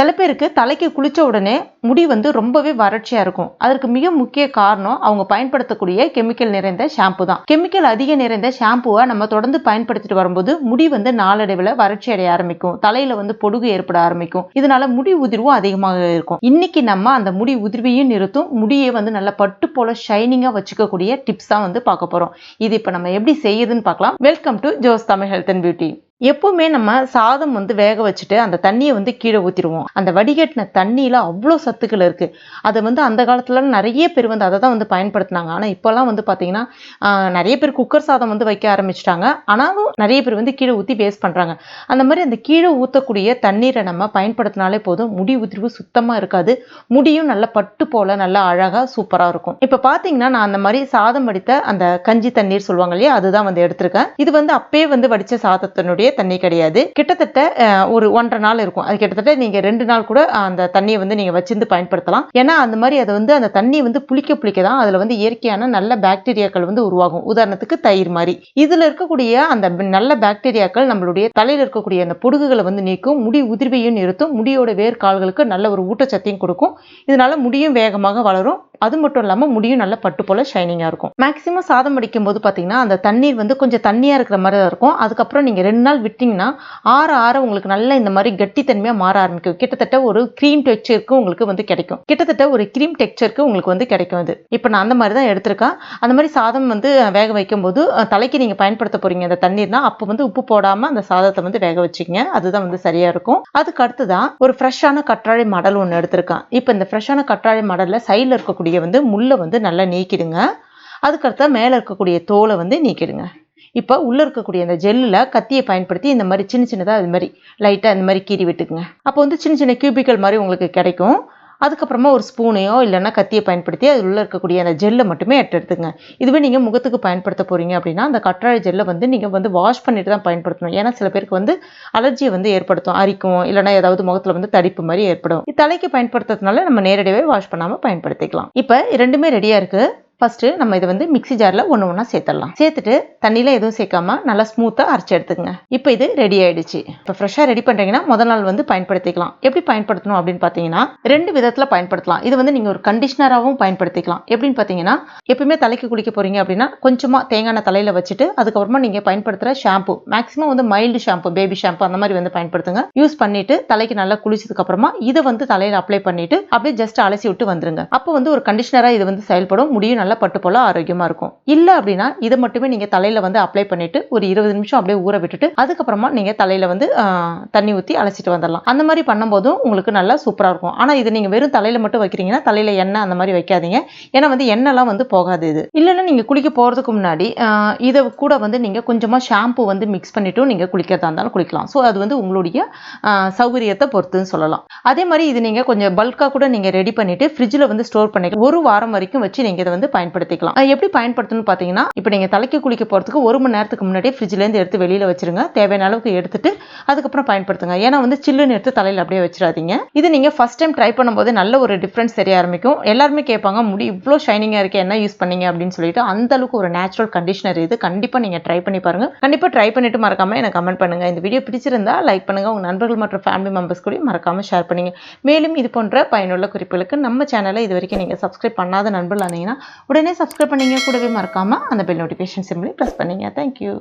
சில பேருக்கு தலைக்கு குளிச்ச உடனே முடி வந்து ரொம்பவே வறட்சியா இருக்கும். அதற்கு மிக முக்கிய காரணம் அவங்க பயன்படுத்தக்கூடிய கெமிக்கல் நிறைந்த ஷாம்பு தான். கெமிக்கல் அதிக நிறைந்த ஷாம்புவை நம்ம தொடர்ந்து பயன்படுத்திட்டு வரும்போது முடி வந்து நாளடைவில் வறட்சி அடைய ஆரம்பிக்கும். தலையில வந்து பொடுகு ஏற்பட ஆரம்பிக்கும். இதனால முடி உதிர்வும் அதிகமாக இருக்கும். இன்னைக்கு நம்ம அந்த முடி உதிர்வையும் நிறுத்தும், முடியை வந்து நல்லா பட்டு போல ஷைனிங்கா வச்சுக்கக்கூடிய டிப்ஸ் தான் வந்து பார்க்க போறோம். இது இப்ப நம்ம எப்படி செய்யுதுன்னு பார்க்கலாம். Welcome to Jo's Tamil health and beauty. எப்பவுமே நம்ம சாதம் வந்து வேக வச்சுட்டு அந்த தண்ணியை வந்து கீழே ஊற்றிடுவோம். அந்த வடிகட்டின தண்ணியில் அவ்வளோ சத்துக்கள் இருக்குது. அதை வந்து அந்த காலத்துல நிறைய பேர் வந்து அதை தான் வந்து பயன்படுத்தினாங்க. ஆனால் இப்போல்லாம் வந்து பார்த்தீங்கன்னா நிறைய பேர் குக்கர் சாதம் வந்து வைக்க ஆரம்பிச்சிட்டாங்க. ஆனாலும் நிறைய பேர் வந்து கீழே ஊற்றி வேஸ்ட் பண்ணுறாங்க. அந்த மாதிரி அந்த கீழே ஊற்றக்கூடிய தண்ணீரை நம்ம பயன்படுத்தினாலே போதும், முடி உதிர்வு சுத்தமாக இருக்காது. முடியும் நல்லா பட்டு போல நல்லா அழகாக சூப்பராக இருக்கும். இப்போ பார்த்தீங்கன்னா நான் அந்த மாதிரி சாதம் வடித்த அந்த கஞ்சி தண்ணீர் சொல்லுவாங்க இல்லையா, அதுதான் வந்து எடுத்திருக்கேன். இது வந்து அப்பயே வந்து வடித்த சாதத்தினுடைய தண்ணி கிடையாது. கிட்டத்தட்ட ஒரு 1.5 நாள் இருக்கும். அது கிட்டத்தட்ட நீங்க 2 நாள் கூட அந்த தண்ணியை வந்து நீங்க வச்சிருந்து பயன்படுத்தலாம். ஏன்னா அந்த மாதிரி அது வந்து அந்த தண்ணி வந்து புளிக்க தான் அதுல வந்து இயற்கையான நல்ல பாக்டீரியாக்கள் வந்து உருவாகும். உதாரணத்துக்கு தயிர் மாதிரி. இதுல இருக்கக்கூடிய அந்த நல்ல பாக்டீரியாக்கள் நம்மளுடைய தலையில இருக்கக்கூடிய அந்த பொடுகுகளை வந்து நீக்கும், முடி உதிர்வையும் நிறுத்தும், முடியோட வேர்க்கால்களுக்கு நல்ல ஒரு ஊட்டச்சத்தையும் கொடுக்கும். இதனால முடியும் வேகமாக வளரும். அது மட்டும் இல்லாமல் முடியும் நல்ல பட்டு போல ஷைனிங்காக இருக்கும். மேக்ஸிமம் சாதம் வடிக்கும் போது பார்த்தீங்கன்னா அந்த தண்ணீர் வந்து கொஞ்சம் தண்ணியாக இருக்கிற மாதிரி தான் இருக்கும். அதுக்கப்புறம் நீங்கள் 2 நாள் விட்டிங்கன்னா ஆற உங்களுக்கு நல்ல இந்த மாதிரி கட்டித்தன்மையாக மாற ஆரம்பிக்கும். கிட்டத்தட்ட ஒரு க்ரீம் டெக்ஸ்சருக்கு உங்களுக்கு வந்து கிடைக்கும். கிட்டத்தட்ட ஒரு க்ரீம் டெக்ஸ்சருக்கு உங்களுக்கு வந்து கிடைக்கும். அது இப்போ நான் அந்த மாதிரி தான் எடுத்திருக்கேன். அந்த மாதிரி சாதம் வந்து வேக வைக்கும் போது தலைக்கு நீங்கள் பயன்படுத்த போறீங்க அந்த தண்ணீர்னா அப்போ வந்து உப்பு போடாமல் அந்த சாதத்தை வந்து வேக வச்சுக்கங்க. அதுதான் வந்து சரியா இருக்கும். அதுக்கு அடுத்துதான் ஒரு ஃப்ரெஷ்ஷான கற்றாழை மடல் ஒன்று எடுத்திருக்கேன். இப்போ இந்த ஃப்ரெஷ்ஷான கற்றாழை மடலில் சைடில் இருக்கக்கூடிய வந்து முள்ளை வந்து நல்லா நீக்கிடுங்க. அதுக்கடுத்த மேலே இருக்கக்கூடிய தோலை வந்து நீக்கிடுங்க. இப்போ உள்ள இருக்கக்கூடிய அந்த ஜெல்லில் கத்தியை பயன்படுத்தி இந்த மாதிரி சின்னதாக இது மாதிரி லைட்டாக இந்த மாதிரி கீறி விட்டுக்குங்க. அப்போ வந்து சின்ன கியூபிக்கல் மாதிரி உங்களுக்கு கிடைக்கும். அதுக்கப்புறமா ஒரு ஸ்பூனையோ இல்லைன்னா கத்தியை பயன்படுத்தி அதில் உள்ள இருக்கக்கூடிய அந்த ஜெல்லை மட்டுமே எடுத்துங்க. இதுவே நீங்கள் முகத்துக்கு பயன்படுத்த போறீங்க அப்படின்னா அந்த கற்றாழை ஜெல்லை வந்து நீங்கள் வந்து வாஷ் பண்ணிட்டு தான் பயன்படுத்தணும். ஏன்னா சில பேருக்கு வந்து அலர்ஜியை வந்து ஏற்படுத்தும், அரிக்கும், இல்லைன்னா ஏதாவது முகத்தில் வந்து தடிப்பு மாதிரி ஏற்படும். தலைக்கு பயன்படுத்துறதுனால நம்ம நேரடியாகவே வாஷ் பண்ணாமல் பயன்படுத்திக்கலாம். இப்போ ரெண்டுமே ரெடியாக இருக்குது. ஃபர்ஸ்ட் நம்ம இதை வந்து மிக்ஸி ஜாரில் ஒன்றா சேர்த்துடலாம். சேர்த்துட்டு தண்ணியில் எதுவும் சேர்க்காம நல்லா ஸ்மூத்தாக அரைச்சி எடுத்துக்கங்க. இப்போ இது ரெடி ஆயிடுச்சு. இப்போ ஃப்ரெஷ்ஷாக ரெடி பண்ணுறீங்கன்னா முதல் நாள் வந்து பயன்படுத்திக்கலாம். எப்படி பயன்படுத்தணும் அப்படின்னு பார்த்தீங்கன்னா 2 விதத்தில் பயன்படுத்தலாம். இது வந்து நீங்கள் ஒரு கண்டிஷனராகவும் பயன்படுத்திக்கலாம். எப்படின்னு பார்த்தீங்கன்னா எப்பவுமே தலைக்கு குளிக்க போறீங்க அப்படின்னா கொஞ்சமாக தேங்காய் எண்ணெய் தலையில் வச்சுட்டு அதுக்கப்புறமா நீங்கள் பயன்படுத்துகிற ஷாம்பு மேக்ஸிமம் வந்து மைல்டு ஷாம்பு, பேபி ஷாம்பு அந்த மாதிரி வந்து பயன்படுத்துங்க. யூஸ் பண்ணிட்டு தலைக்கு நல்லா குளிச்சதுக்கு அப்புறமா இதை வந்து தலையில் அப்ளை பண்ணிட்டு அப்படியே ஜஸ்ட் அலசி விட்டு வந்துருங்க. அப்போ வந்து ஒரு கண்டிஷனராக இது வந்து செயல்படும். முடியும் நல்லா பட்டு போல ஆரோக்கியமா இருக்கும். இல்ல அப்படின்னா இதை மட்டுமே நீங்க தலையில வந்து அப்ளை பண்ணிட்டு ஒரு 20 நிமிஷம் அப்படியே ஊற விட்டுட்டு அதுக்கப்புறமா நீங்க தலையில வந்து தண்ணி ஊற்றி அலசிட்டு வந்துடலாம். அந்த மாதிரி பண்ணும்போதும் உங்களுக்கு நல்லா சூப்பரா இருக்கும். ஆனா இது நீங்க வெறும் தலையில மட்டும் வைக்கிறீங்கன்னா தலையில எண்ணெய் அந்த மாதிரி வைக்காதீங்க. ஏன்னா வந்து எண்ணெய்லாம் வந்து போகாது. இது இல்லைன்னா நீங்க குளிக்க போறதுக்கு முன்னாடி இதை கூட வந்து நீங்க கொஞ்சமா ஷாம்பு வந்து மிக்ஸ் பண்ணிட்டு நீங்க குளிக்கிறதா இருந்தாலும் குளிக்கலாம். ஸோ அது வந்து உங்களுடைய சௌகரியத்தை பொறுத்துன்னு சொல்லலாம். அதே மாதிரி இது நீங்க கொஞ்சம் பல்கா கூட நீங்க ரெடி பண்ணிட்டு ஃப்ரிட்ஜில் வந்து ஸ்டோர் பண்ணிக்கலாம். 1 வாரம் வரைக்கும் வச்சு நீங்க இதை வந்து பயன்படுத்திக்கலாம். எப்படி பயன்படுத்தணும்னு பார்த்தீங்கன்னா இப்போ நீங்க தலைக்கு குளிக்க போறதுக்கு 1 மணி நேரத்துக்கு முன்னாடியே ஃப்ரிட்ஜ்ல இருந்து எடுத்து வெளியில வச்சிருங்க. தேவையான அளவுக்கு எடுத்துட்டு அதுக்கப்புறம் பயன்படுத்துங்க. ஏன்னா வந்து சில்லுன்னு எடுத்து தலையில அப்படியே வச்சிடாதீங்க. இது நீங்க ஃபர்ஸ்ட் டைம் ட்ரை பண்ணும்போது நல்ல ஒரு டிஃபரன்ஸ் தெரிய ஆரம்பிக்கும். எல்லாருமே கேட்பாங்க முடி இவ்வளோ ஷைனிங்கா இருக்கு, என்ன யூஸ் பண்ணீங்க அப்படின்னு சொல்லிட்டு. அந்த அளவுக்கு ஒரு நேச்சுரல் கண்டிஷனர் இது. கண்டிப்பா நீங்க ட்ரை பண்ணி பாருங்க. கண்டிப்பா ட்ரை பண்ணிட்டு மறக்காம எனக்கு கமெண்ட் பண்ணுங்க. இந்த வீடியோ பிடிச்சிருந்தா லைக் பண்ணுங்க. உங்க நண்பர்கள் மற்றும் ஃபேமிலி மெம்பர்ஸ் கூட மறக்காம ஷேர் பண்ணுங்க. மேலும் இது போன்ற பயனுள்ள குறிப்புகளுக்கு நம்ம சேனலை இது வரைக்கும் நீங்க சப்ஸ்கிரைப் பண்ணாத நண்பர்கள் ஆனீங்கன்னா உடனே சப்ஸ்கிரைப் பண்ணீங்க. கூடவே மறக்காம அந்த பெல் நோட்டிஃபிகேஷன் சிம்பிளை பிரஸ் பண்ணீங்க. தேங்க்யூ.